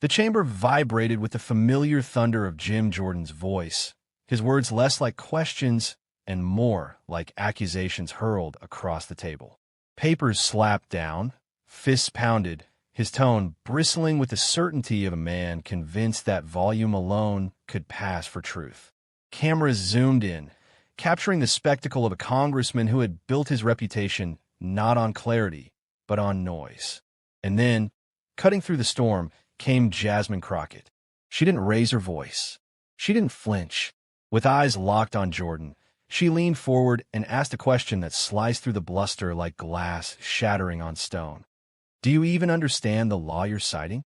The chamber vibrated with the familiar thunder of Jim Jordan's voice, his words less like questions and more like accusations hurled across the table. Papers slapped down, fists pounded, his tone bristling with the certainty of a man convinced that volume alone could pass for truth. Cameras zoomed in, capturing the spectacle of a congressman who had built his reputation not on clarity, but on noise. And then, cutting through the storm, came Jasmine Crockett. She didn't raise her voice. She didn't flinch. With eyes locked on Jordan, she leaned forward and asked a question that sliced through the bluster like glass shattering on stone. "Do you even understand the law you're citing?"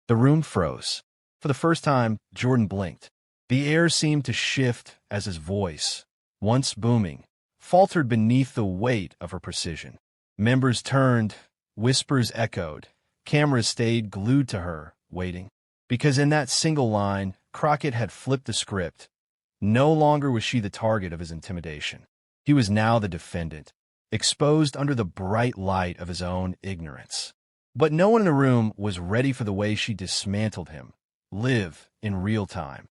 The room froze. For the first time, Jordan blinked. The air seemed to shift as his voice, once booming, faltered beneath the weight of her precision. Members turned, whispers echoed, cameras stayed glued to her, waiting. Because in that single line, Crockett had flipped the script. No longer was she the target of his intimidation. He was now the defendant, exposed under the bright light of his own ignorance. But no one in the room was ready for the way she dismantled him, live in real time.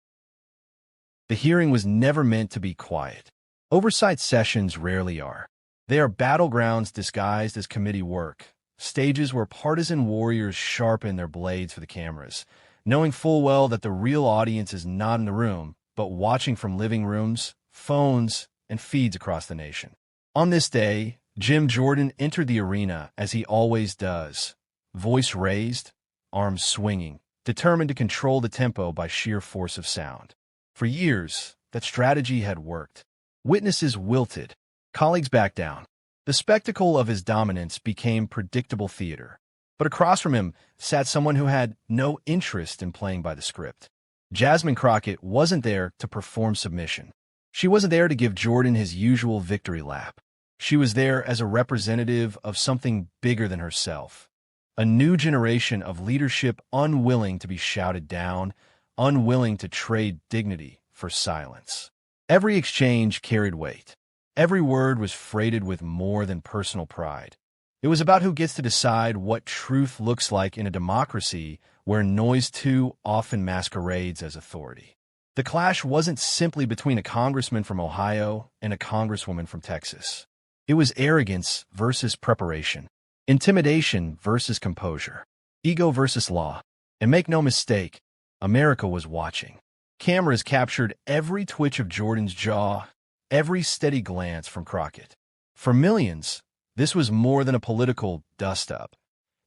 The hearing was never meant to be quiet. Oversight sessions rarely are. They are battlegrounds disguised as committee work, stages where partisan warriors sharpen their blades for the cameras, knowing full well that the real audience is not in the room, but watching from living rooms, phones, and feeds across the nation. On this day, Jim Jordan entered the arena as he always does, voice raised, arms swinging, determined to control the tempo by sheer force of sound. For years, that strategy had worked. Witnesses wilted, colleagues backed down. The spectacle of his dominance became predictable theater. But across from him sat someone who had no interest in playing by the script. Jasmine Crockett wasn't there to perform submission. She wasn't there to give Jordan his usual victory lap. She was there as a representative of something bigger than herself. A new generation of leadership unwilling to be shouted down, unwilling to trade dignity for silence. Every exchange carried weight. Every word was freighted with more than personal pride. It was about who gets to decide what truth looks like in a democracy where noise too often masquerades as authority. The clash wasn't simply between a congressman from Ohio and a congresswoman from Texas. It was arrogance versus preparation, intimidation versus composure, ego versus law. And make no mistake, America was watching. Cameras captured every twitch of Jordan's jaw, every steady glance from Crockett. For millions, this was more than a political dust-up.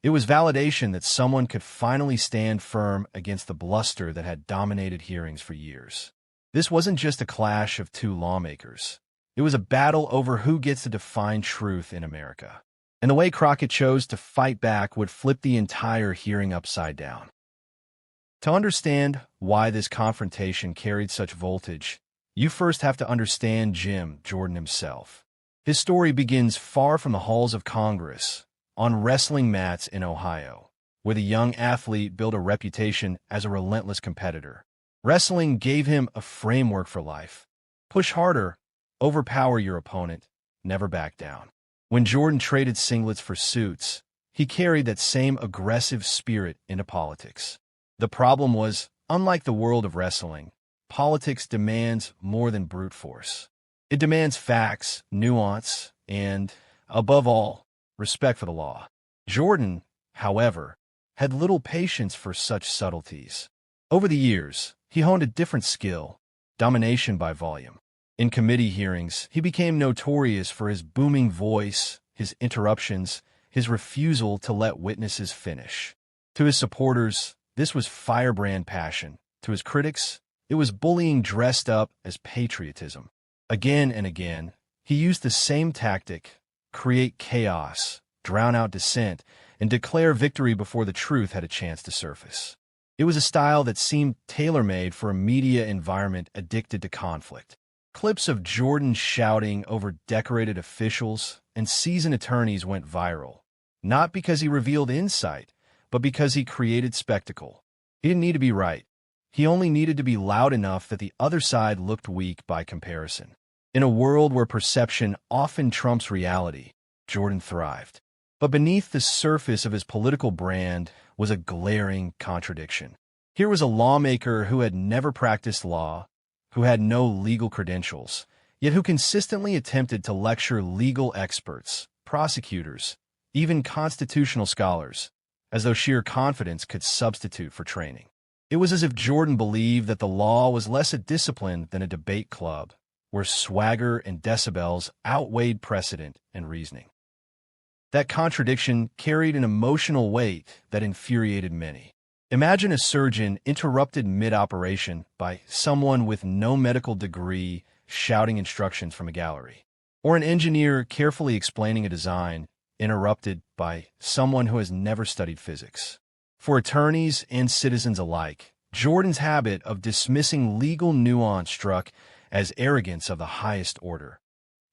It was validation that someone could finally stand firm against the bluster that had dominated hearings for years. This wasn't just a clash of two lawmakers. It was a battle over who gets to define truth in America. And the way Crockett chose to fight back would flip the entire hearing upside down. To understand why this confrontation carried such voltage, you first have to understand Jim Jordan himself. His story begins far from the halls of Congress, on wrestling mats in Ohio, where the young athlete built a reputation as a relentless competitor. Wrestling gave him a framework for life. Push harder, overpower your opponent, never back down. When Jordan traded singlets for suits, he carried that same aggressive spirit into politics. The problem was, unlike the world of wrestling, politics demands more than brute force. It demands facts, nuance, and, above all, respect for the law. Jordan, however, had little patience for such subtleties. Over the years, he honed a different skill, domination by volume. In committee hearings, he became notorious for his booming voice, his interruptions, his refusal to let witnesses finish. To his supporters, this was firebrand passion. To his critics, it was bullying dressed up as patriotism. Again and again, he used the same tactic: create chaos, drown out dissent, and declare victory before the truth had a chance to surface. It was a style that seemed tailor-made for a media environment addicted to conflict. Clips of Jordan shouting over decorated officials and seasoned attorneys went viral, not because he revealed insight, but because he created spectacle. He didn't need to be right. He only needed to be loud enough that the other side looked weak by comparison. In a world where perception often trumps reality, Jordan thrived. But beneath the surface of his political brand was a glaring contradiction. Here was a lawmaker who had never practiced law, who had no legal credentials, yet who consistently attempted to lecture legal experts, prosecutors, even constitutional scholars, as though sheer confidence could substitute for training. It was as if Jordan believed that the law was less a discipline than a debate club, where swagger and decibels outweighed precedent and reasoning. That contradiction carried an emotional weight that infuriated many. Imagine a surgeon interrupted mid-operation by someone with no medical degree shouting instructions from a gallery, or an engineer carefully explaining a design interrupted by someone who has never studied physics. For attorneys and citizens alike, Jordan's habit of dismissing legal nuance struck as arrogance of the highest order.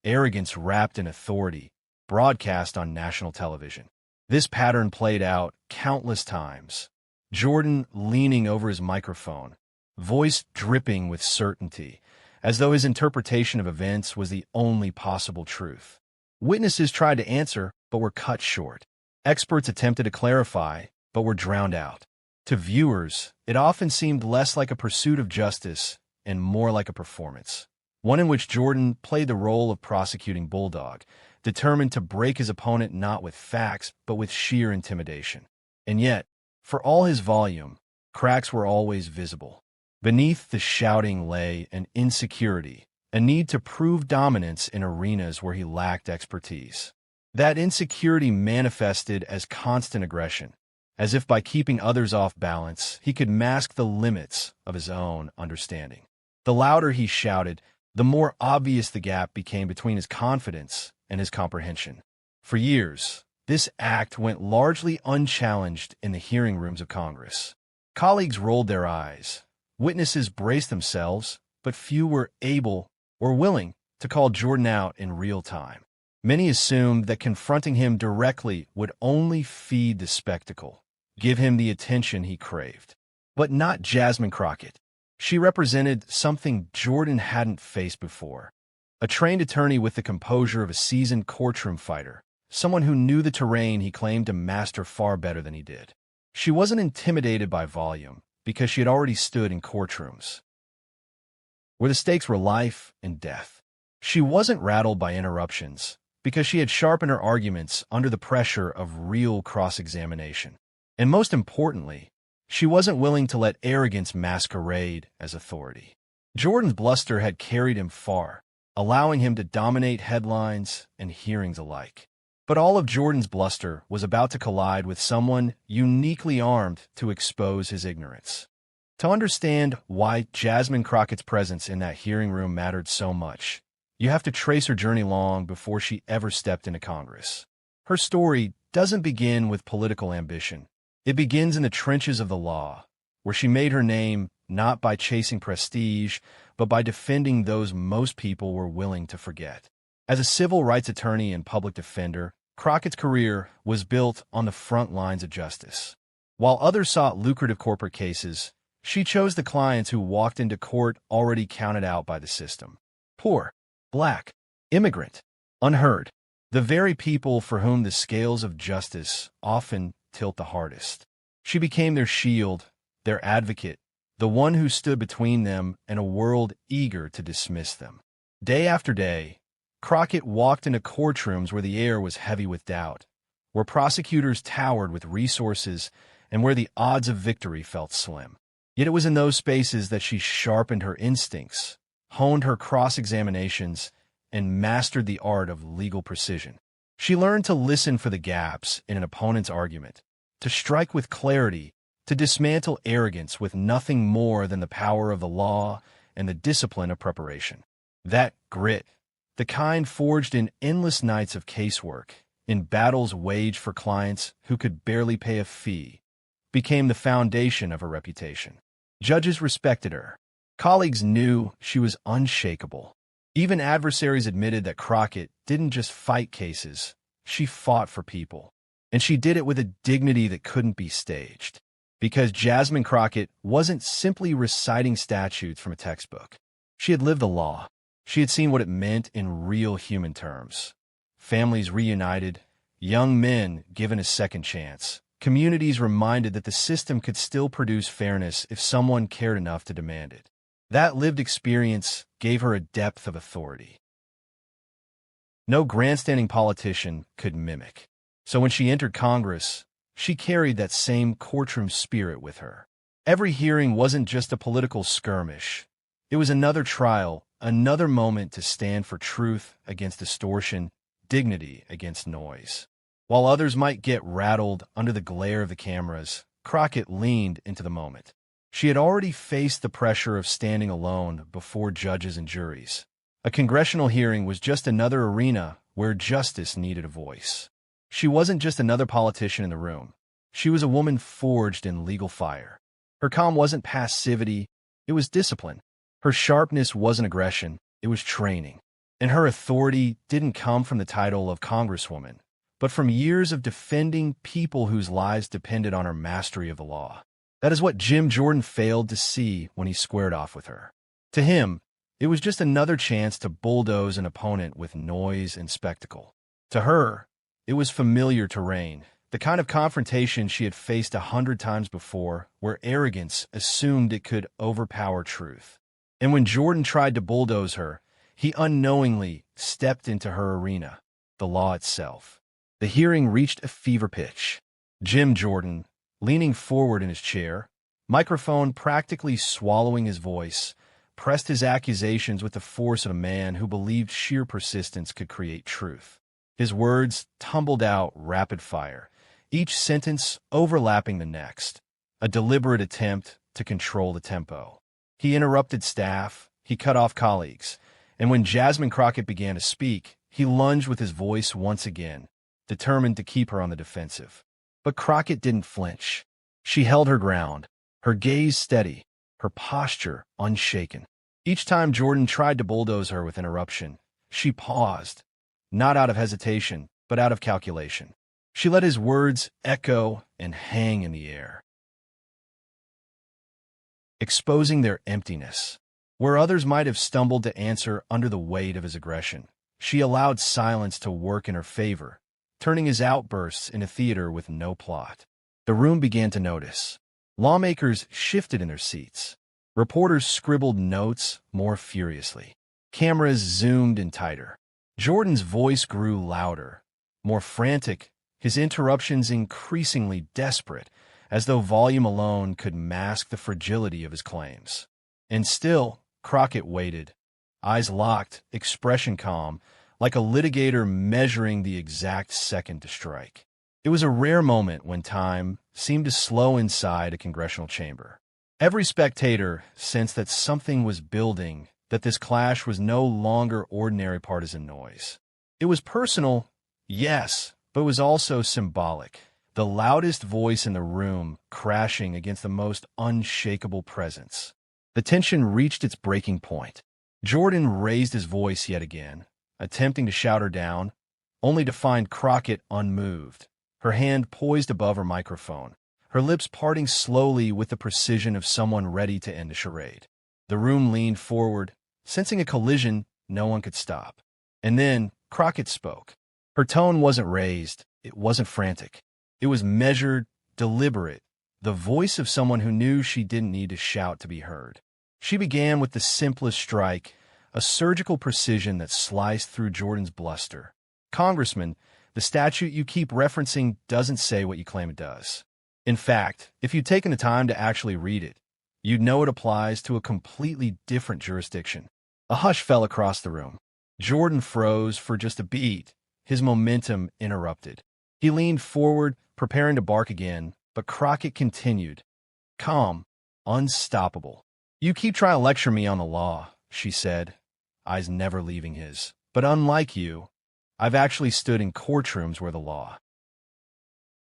Arrogance wrapped in authority, broadcast on national television. This pattern played out countless times. Jordan leaning over his microphone, voice dripping with certainty, as though his interpretation of events was the only possible truth. Witnesses tried to answer, but were cut short. Experts attempted to clarify, but were drowned out. To viewers, it often seemed less like a pursuit of justice and more like a performance, one in which Jordan played the role of prosecuting bulldog, determined to break his opponent not with facts, but with sheer intimidation. And yet, for all his volume, cracks were always visible. Beneath the shouting lay an insecurity, a need to prove dominance in arenas where he lacked expertise. That insecurity manifested as constant aggression, as if by keeping others off balance, he could mask the limits of his own understanding. The louder he shouted, the more obvious the gap became between his confidence and his comprehension. For years, this act went largely unchallenged in the hearing rooms of Congress. Colleagues rolled their eyes. Witnesses braced themselves, but few were able or willing to call Jordan out in real time. Many assumed that confronting him directly would only feed the spectacle, give him the attention he craved. But not Jasmine Crockett. She represented something Jordan hadn't faced before. A trained attorney with the composure of a seasoned courtroom fighter, someone who knew the terrain he claimed to master far better than he did. She wasn't intimidated by volume, because she had already stood in courtrooms where the stakes were life and death. She wasn't rattled by interruptions, because she had sharpened her arguments under the pressure of real cross-examination. And most importantly, she wasn't willing to let arrogance masquerade as authority. Jordan's bluster had carried him far, allowing him to dominate headlines and hearings alike. But all of Jordan's bluster was about to collide with someone uniquely armed to expose his ignorance. To understand why Jasmine Crockett's presence in that hearing room mattered so much, you have to trace her journey long before she ever stepped into Congress. Her story doesn't begin with political ambition. It begins in the trenches of the law, where she made her name not by chasing prestige, but by defending those most people were willing to forget. As a civil rights attorney and public defender, Crockett's career was built on the front lines of justice. While others sought lucrative corporate cases, she chose the clients who walked into court already counted out by the system. Poor, black, immigrant, unheard. The very people for whom the scales of justice often tilt the hardest. She became their shield, their advocate, the one who stood between them and a world eager to dismiss them. Day after day, Crockett walked into courtrooms where the air was heavy with doubt, where prosecutors towered with resources, and where the odds of victory felt slim. Yet it was in those spaces that she sharpened her instincts, honed her cross-examinations, and mastered the art of legal precision. She learned to listen for the gaps in an opponent's argument, to strike with clarity, to dismantle arrogance with nothing more than the power of the law and the discipline of preparation. That grit, the kind forged in endless nights of casework, in battles waged for clients who could barely pay a fee, became the foundation of her reputation. Judges respected her. Colleagues knew she was unshakable. Even adversaries admitted that Crockett didn't just fight cases, she fought for people. And she did it with a dignity that couldn't be staged. Because Jasmine Crockett wasn't simply reciting statutes from a textbook. She had lived the law. She had seen what it meant in real human terms. Families reunited, young men given a second chance, communities reminded that the system could still produce fairness if someone cared enough to demand it. That lived experience gave her a depth of authority no grandstanding politician could mimic. So when she entered Congress, she carried that same courtroom spirit with her. Every hearing wasn't just a political skirmish. It was another trial, another moment to stand for truth against distortion, dignity against noise. While others might get rattled under the glare of the cameras, Crockett leaned into the moment. She had already faced the pressure of standing alone before judges and juries. A congressional hearing was just another arena where justice needed a voice. She wasn't just another politician in the room. She was a woman forged in legal fire. Her calm wasn't passivity, it was discipline. Her sharpness wasn't aggression, it was training. And her authority didn't come from the title of Congresswoman, but from years of defending people whose lives depended on her mastery of the law. That is what Jim Jordan failed to see when he squared off with her. To him, it was just another chance to bulldoze an opponent with noise and spectacle. To her, it was familiar terrain, the kind of confrontation she had faced 100 times before, where arrogance assumed it could overpower truth. And when Jordan tried to bulldoze her, he unknowingly stepped into her arena, the law itself. The hearing reached a fever pitch. Jim Jordan, leaning forward in his chair, microphone practically swallowing his voice, pressed his accusations with the force of a man who believed sheer persistence could create truth. His words tumbled out rapid fire, each sentence overlapping the next, a deliberate attempt to control the tempo. He interrupted staff, he cut off colleagues, and when Jasmine Crockett began to speak, he lunged with his voice once again, determined to keep her on the defensive. But Crockett didn't flinch. She held her ground, her gaze steady, her posture unshaken. Each time Jordan tried to bulldoze her with interruption, she paused, not out of hesitation, but out of calculation. She let his words echo and hang in the air, exposing their emptiness. Where others might have stumbled to answer under the weight of his aggression, she allowed silence to work in her favor, turning his outbursts into theater with no plot. The room began to notice. Lawmakers shifted in their seats. Reporters scribbled notes more furiously. Cameras zoomed in tighter. Jordan's voice grew louder, more frantic, his interruptions increasingly desperate, as though volume alone could mask the fragility of his claims. And still, Crockett waited, eyes locked, expression calm, like a litigator measuring the exact second to strike. It was a rare moment when time seemed to slow inside a congressional chamber. Every spectator sensed that something was building, that this clash was no longer ordinary partisan noise. It was personal, yes, but it was also symbolic. The loudest voice in the room crashing against the most unshakable presence. The tension reached its breaking point. Jordan raised his voice yet again, attempting to shout her down, only to find Crockett unmoved, her hand poised above her microphone, her lips parting slowly with the precision of someone ready to end a charade. The room leaned forward, sensing a collision no one could stop. And then Crockett spoke. Her tone wasn't raised, it wasn't frantic. It was measured, deliberate, the voice of someone who knew she didn't need to shout to be heard. She began with the simplest strike, a surgical precision that sliced through Jordan's bluster. Congressman, the statute you keep referencing doesn't say what you claim it does. In fact, if you'd taken the time to actually read it, you'd know it applies to a completely different jurisdiction. A hush fell across the room. Jordan froze for just a beat, his momentum interrupted. He leaned forward, preparing to bark again, but Crockett continued, calm, unstoppable. You keep trying to lecture me on the law, she said, eyes never leaving his. But unlike you, I've actually stood in courtrooms where the law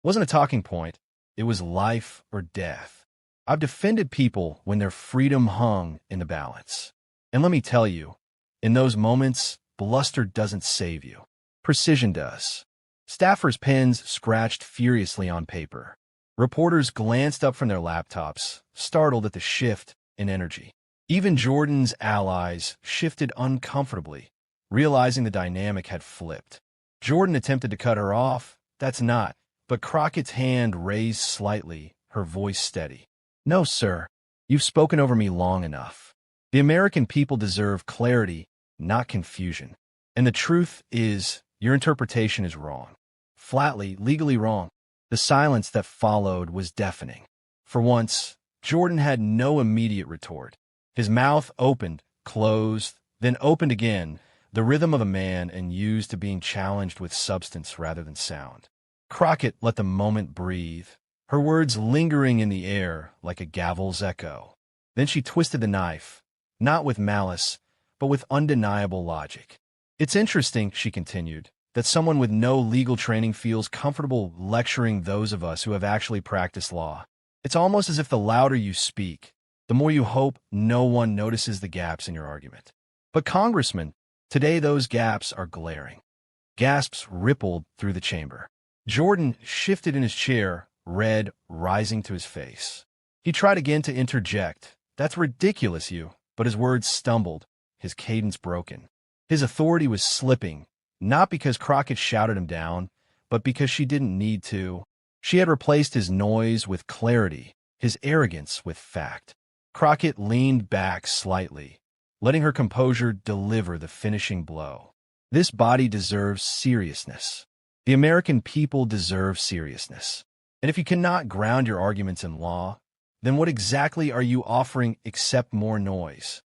wasn't a talking point. It was life or death. I've defended people when their freedom hung in the balance. And let me tell you, in those moments, bluster doesn't save you. Precision does. Staffers' pens scratched furiously on paper. Reporters glanced up from their laptops, startled at the shift in energy. Even Jordan's allies shifted uncomfortably, realizing the dynamic had flipped. Jordan attempted to cut her off. That's not. But Crockett's hand raised slightly, her voice steady. No, sir. You've spoken over me long enough. The American people deserve clarity, not confusion. And the truth is, your interpretation is wrong. Flatly, legally wrong. The silence that followed was deafening. For once, Jordan had no immediate retort. His mouth opened, closed, then opened again, the rhythm of a man and used to being challenged with substance rather than sound. Crockett let the moment breathe, her words lingering in the air like a gavel's echo. Then she twisted the knife, not with malice, but with undeniable logic. It's interesting, she continued, that someone with no legal training feels comfortable lecturing those of us who have actually practiced law. It's almost as if the louder you speak, the more you hope no one notices the gaps in your argument. But Congressman, today those gaps are glaring. Gasps rippled through the chamber. Jordan shifted in his chair, red rising to his face. He tried again to interject. That's ridiculous, you. But his words stumbled, his cadence broken. His authority was slipping, not because Crockett shouted him down, but because she didn't need to. She had replaced his noise with clarity, his arrogance with fact. Crockett leaned back slightly, letting her composure deliver the finishing blow. This body deserves seriousness. The American people deserve seriousness. And if you cannot ground your arguments in law, then what exactly are you offering except more noise?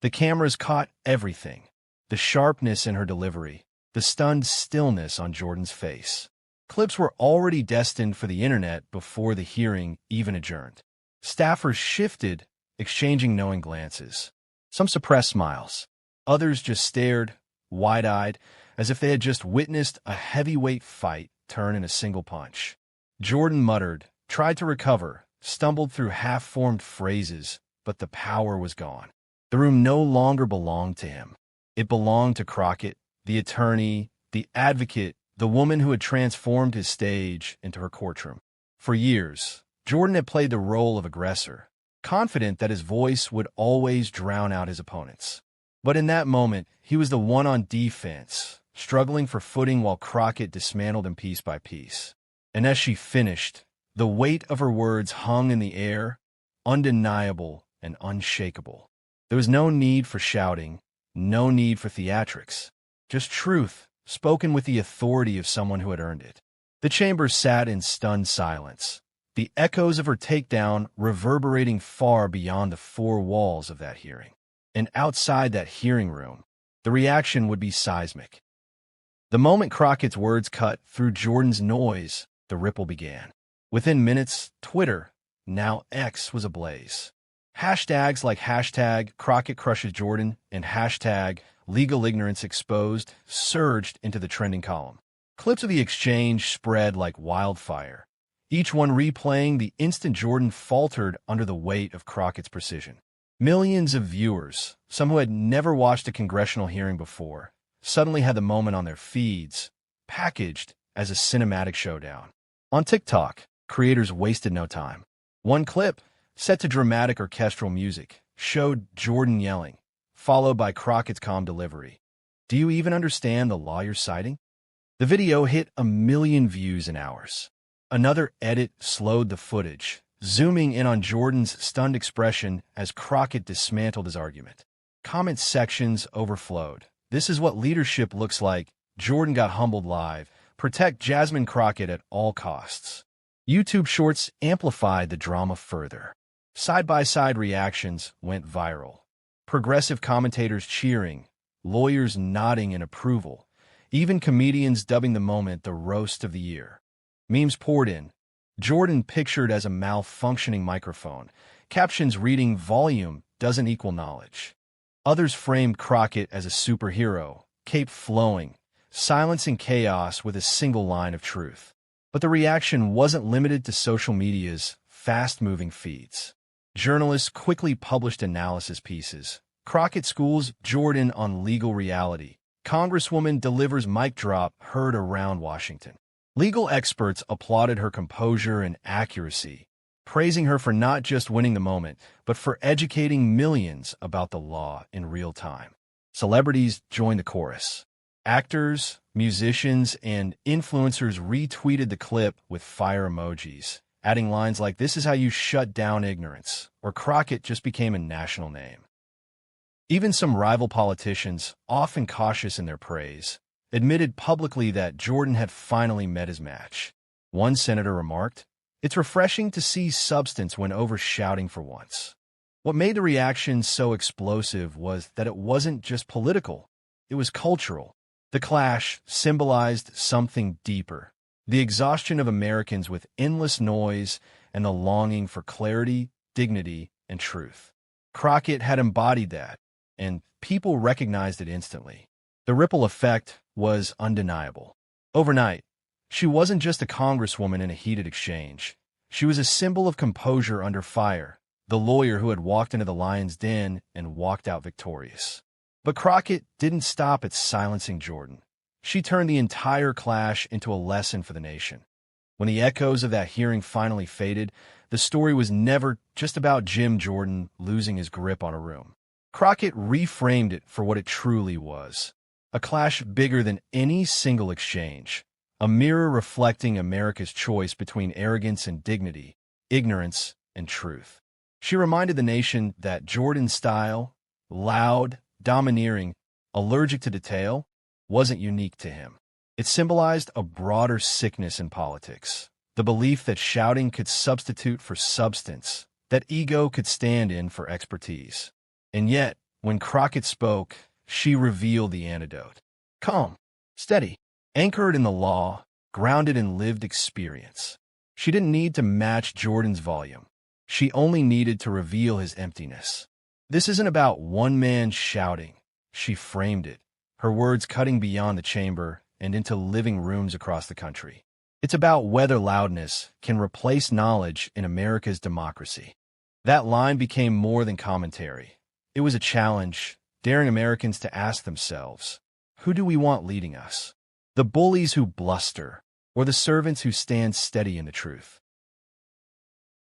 The cameras caught everything. The sharpness in her delivery, the stunned stillness on Jordan's face. Clips were already destined for the internet before the hearing even adjourned. Staffers shifted, exchanging knowing glances. Some suppressed smiles. Others just stared, wide-eyed, as if they had just witnessed a heavyweight fight turn in a single punch. Jordan muttered, tried to recover, stumbled through half-formed phrases, but the power was gone. The room no longer belonged to him. It belonged to Crockett, the attorney, the advocate, the woman who had transformed his stage into her courtroom. For years, Jordan had played the role of aggressor, confident that his voice would always drown out his opponents. But in that moment, he was the one on defense, struggling for footing while Crockett dismantled him piece by piece. And as she finished, the weight of her words hung in the air, undeniable and unshakable. There was no need for shouting, no need for theatrics, just truth, spoken with the authority of someone who had earned it. The chamber sat in stunned silence, the echoes of her takedown reverberating far beyond the four walls of that hearing. And outside that hearing room, the reaction would be seismic. The moment Crockett's words cut through Jordan's noise, the ripple began. Within minutes, Twitter, now X, was ablaze. Hashtags like hashtag Crockett crushes Jordan and hashtag legal ignorance exposed surged into the trending column. Clips of the exchange spread like wildfire, each one replaying the instant Jordan faltered under the weight of Crockett's precision. Millions of viewers, some who had never watched a congressional hearing before, suddenly had the moment on their feeds, packaged as a cinematic showdown. On TikTok, creators wasted no time. One clip, set to dramatic orchestral music, showed Jordan yelling, followed by Crockett's calm delivery. Do you even understand the law you're citing? The video hit 1 million views in hours. Another edit slowed the footage, zooming in on Jordan's stunned expression as Crockett dismantled his argument. Comment sections overflowed. This is what leadership looks like. Jordan got humbled live. Protect Jasmine Crockett at all costs. YouTube Shorts amplified the drama further. Side-by-side reactions went viral. Progressive commentators cheering, lawyers nodding in approval, even comedians dubbing the moment the roast of the year. Memes poured in. Jordan pictured as a malfunctioning microphone, captions reading volume doesn't equal knowledge. Others framed Crockett as a superhero, cape flowing, silencing chaos with a single line of truth. But the reaction wasn't limited to social media's fast-moving feeds. Journalists quickly published analysis pieces. Crockett schools Jordan on legal reality. Congresswoman delivers mic drop heard around Washington. Legal experts applauded her composure and accuracy, praising her for not just winning the moment, but for educating millions about the law in real time. Celebrities joined the chorus. Actors, musicians, and influencers retweeted the clip with fire emojis, adding lines like, "This is how you shut down ignorance," or "Crockett just became a national name." Even some rival politicians, often cautious in their praise, admitted publicly that Jordan had finally met his match. One senator remarked, "It's refreshing to see substance when over-shouting for once." What made the reaction so explosive was that it wasn't just political, it was cultural. The clash symbolized something deeper: the exhaustion of Americans with endless noise and the longing for clarity, dignity, and truth. Crockett had embodied that, and people recognized it instantly. The ripple effect was undeniable. Overnight, she wasn't just a congresswoman in a heated exchange. She was a symbol of composure under fire, the lawyer who had walked into the lion's den and walked out victorious. But Crockett didn't stop at silencing Jordan. She turned the entire clash into a lesson for the nation. When the echoes of that hearing finally faded, the story was never just about Jim Jordan losing his grip on a room. Crockett reframed it for what it truly was: a clash bigger than any single exchange, a mirror reflecting America's choice between arrogance and dignity, ignorance and truth. She reminded the nation that Jordan's style, loud, domineering, allergic to detail, wasn't unique to him. It symbolized a broader sickness in politics, the belief that shouting could substitute for substance, that ego could stand in for expertise. And yet, when Crockett spoke, she revealed the antidote: calm, steady, anchored in the law, grounded in lived experience. She didn't need to match Jordan's volume. She only needed to reveal his emptiness. This isn't about one man shouting, she framed it, her words cutting beyond the chamber and into living rooms across the country. It's about whether loudness can replace knowledge in America's democracy. That line became more than commentary. It was a challenge, daring Americans to ask themselves, who do we want leading us? The bullies who bluster, or the servants who stand steady in the truth?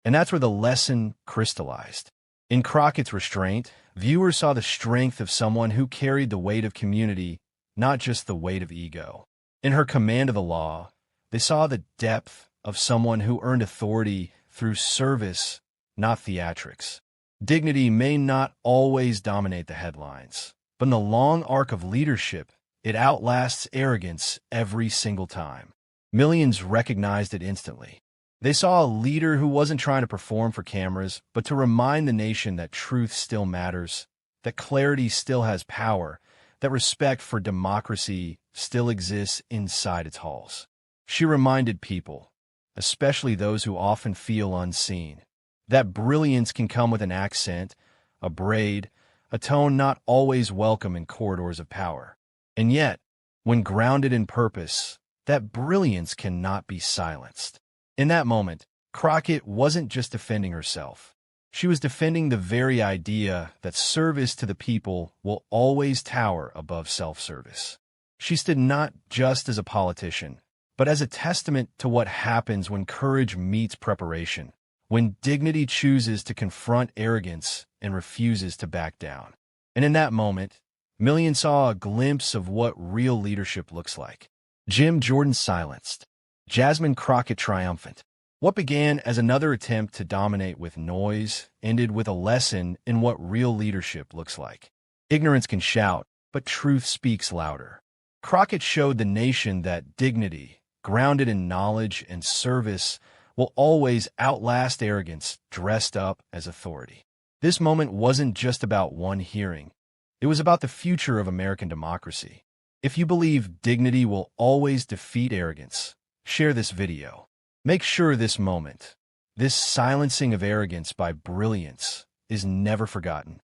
And that's where the lesson crystallized. In Crockett's restraint, viewers saw the strength of someone who carried the weight of community, not just the weight of ego. In her command of the law, they saw the depth of someone who earned authority through service, not theatrics. Dignity may not always dominate the headlines, but in the long arc of leadership, it outlasts arrogance every single time. Millions recognized it instantly. They saw a leader who wasn't trying to perform for cameras, but to remind the nation that truth still matters, that clarity still has power, that respect for democracy still exists inside its halls. She reminded people, especially those who often feel unseen, that brilliance can come with an accent, a braid, a tone not always welcome in corridors of power. And yet, when grounded in purpose, that brilliance cannot be silenced. In that moment, Crockett wasn't just defending herself. She was defending the very idea that service to the people will always tower above self-service. She stood not just as a politician, but as a testament to what happens when courage meets preparation, when dignity chooses to confront arrogance and refuses to back down. And in that moment, millions saw a glimpse of what real leadership looks like. Jim Jordan silenced, Jasmine Crockett triumphant. What began as another attempt to dominate with noise ended with a lesson in what real leadership looks like. Ignorance can shout, but truth speaks louder. Crockett showed the nation that dignity, grounded in knowledge and service, will always outlast arrogance dressed up as authority. This moment wasn't just about one hearing. It was about the future of American democracy. If you believe dignity will always defeat arrogance, share this video. Make sure this moment, this silencing of arrogance by brilliance, is never forgotten.